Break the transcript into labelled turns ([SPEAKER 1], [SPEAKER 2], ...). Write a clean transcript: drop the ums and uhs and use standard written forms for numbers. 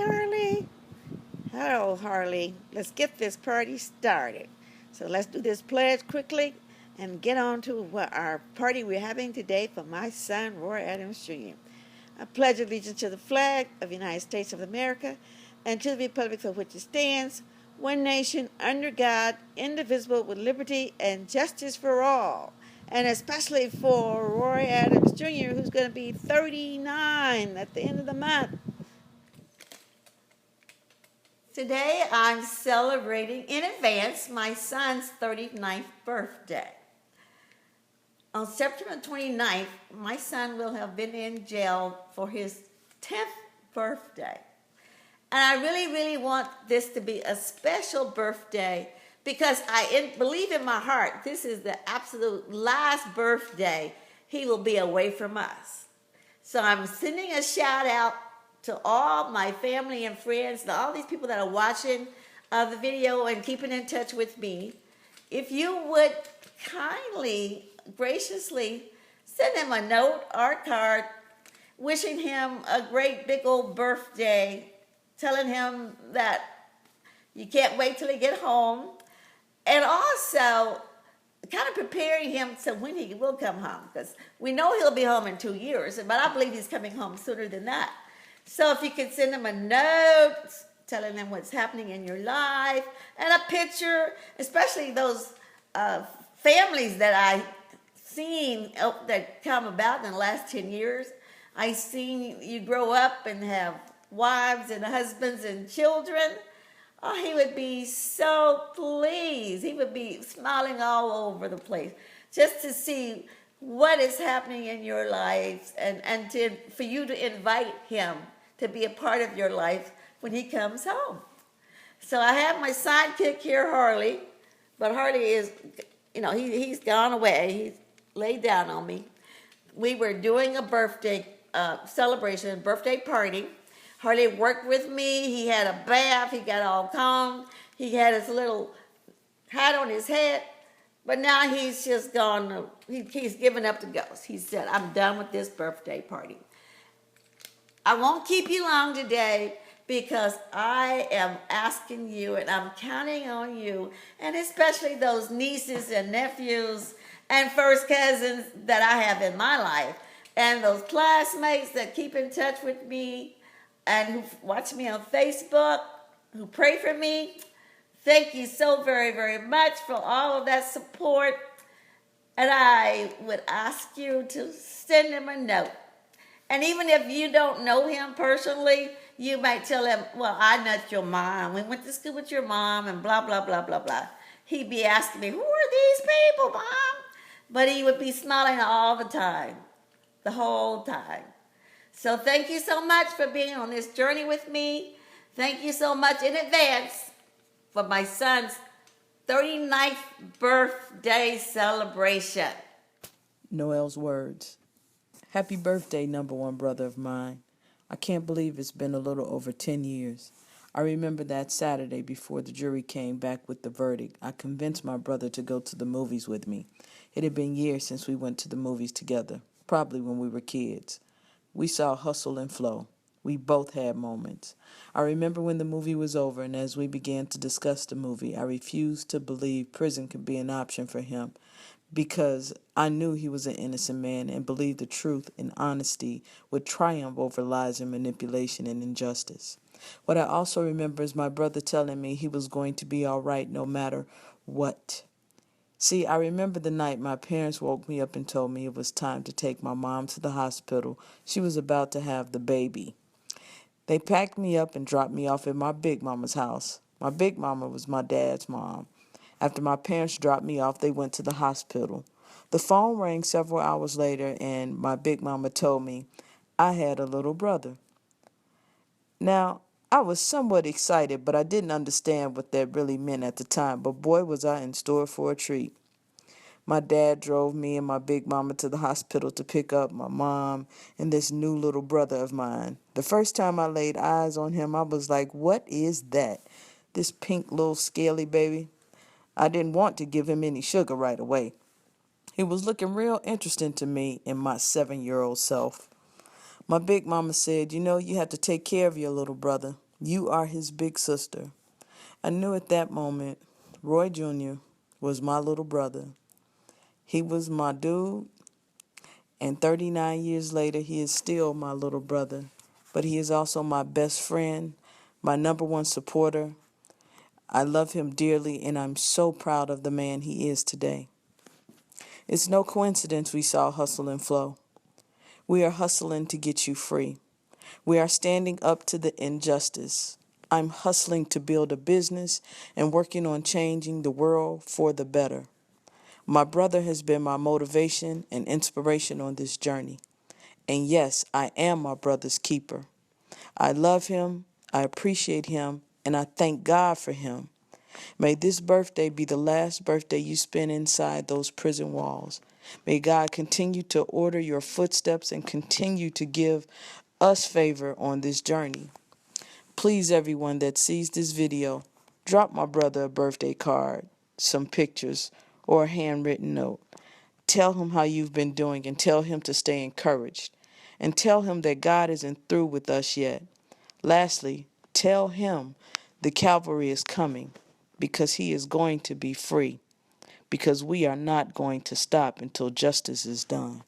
[SPEAKER 1] Harley. Hello, Harley. Let's get this party started. So let's do this pledge quickly and get on to what our party we're having today for my son, Roy Adams Jr. I pledge allegiance to the flag of the United States of America and to the republic for which it stands, one nation, under God, indivisible, with liberty and justice for all. And especially for Roy Adams Jr., who's going to be 39 at the end of the month. Today I'm celebrating in advance my son's 39th birthday. On September 29th, my son will have been in jail for his 10th birthday. And I really, really want this to be a special birthday because I believe in my heart this is the absolute last birthday he will be away from us. So I'm sending a shout out to all my family and friends, to all these people that are watching the video and keeping in touch with me. If you would kindly, graciously send him a note or a card wishing him a great big old birthday, telling him that you can't wait till he get home, and also kind of preparing him so when he will come home, because we know he'll be home in 2 years, but I believe he's coming home sooner than that. So if you could send him a note telling him what's happening in your life and a picture, especially those families that I seen that come about in the last 10 years. I seen you grow up and have wives and husbands and children. Oh, he would be so pleased. He would be smiling all over the place just to see what is happening in your life and for you to invite him to be a part of your life when he comes home. So I have my sidekick here, Harley, but Harley is, he's gone away. He's laid down on me. We were doing a birthday celebration, birthday party. Harley worked with me. He had a bath. He got all calm. He had his little hat on his head. But now he's just gone. He's given up the ghost. He said, I'm done with this birthday party. I won't keep you long today because I am asking you and I'm counting on you, and especially those nieces and nephews and first cousins that I have in my life, and those classmates that keep in touch with me and who watch me on Facebook, who pray for me. Thank you so very, very much for all of that support. And I would ask you to send him a note. And even if you don't know him personally, you might tell him, well, I know your mom. We went to school with your mom and blah, blah, blah, blah, blah. He'd be asking me, who are these people, Mom? But he would be smiling all the time, the whole time. So thank you so much for being on this journey with me. Thank you so much in advance for my son's 39th birthday celebration.
[SPEAKER 2] Noel's words. Happy birthday, number one brother of mine. I can't believe it's been a little over 10 years. I remember that Saturday before the jury came back with the verdict. I convinced my brother to go to the movies with me. It had been years since we went to the movies together, probably when we were kids. We saw Hustle and Flow. We both had moments. I remember when the movie was over, and as we began to discuss the movie, I refused to believe prison could be an option for him because I knew he was an innocent man and believed the truth and honesty would triumph over lies and manipulation and injustice. What I also remember is my brother telling me he was going to be all right no matter what. See, I remember the night my parents woke me up and told me it was time to take my mom to the hospital. She was about to have the baby. They packed me up and dropped me off at my big mama's house. My big mama was my dad's mom. After my parents dropped me off, they went to the hospital. The phone rang several hours later, and my big mama told me I had a little brother. Now, I was somewhat excited, but I didn't understand what that really meant at the time, but boy, was I in store for a treat. My dad drove me and my big mama to the hospital to pick up my mom and this new little brother of mine. The first time I laid eyes on him, I was like, what is that? This pink little scaly baby? I didn't want to give him any sugar right away. He was looking real interesting to me and my 7-year-old self. My big mama said, you have to take care of your little brother. You are his big sister. I knew at that moment Roy Jr. was my little brother. He was my dude, and 39 years later, he is still my little brother. But he is also my best friend, my number one supporter. I love him dearly, and I'm so proud of the man he is today. It's no coincidence we saw Hustle and Flow. We are hustling to get you free. We are standing up to the injustice. I'm hustling to build a business and working on changing the world for the better. My brother has been my motivation and inspiration on this journey. And yes, I am my brother's keeper. I love him, I appreciate him, and I thank God for him. May this birthday be the last birthday you spend inside those prison walls. May God continue to order your footsteps and continue to give us favor on this journey. Please, everyone that sees this video, drop my brother a birthday card, some pictures, or a handwritten note. Tell him how you've been doing and tell him to stay encouraged. And tell him that God isn't through with us yet. Lastly, tell him the cavalry is coming because he is going to be free, because we are not going to stop until justice is done.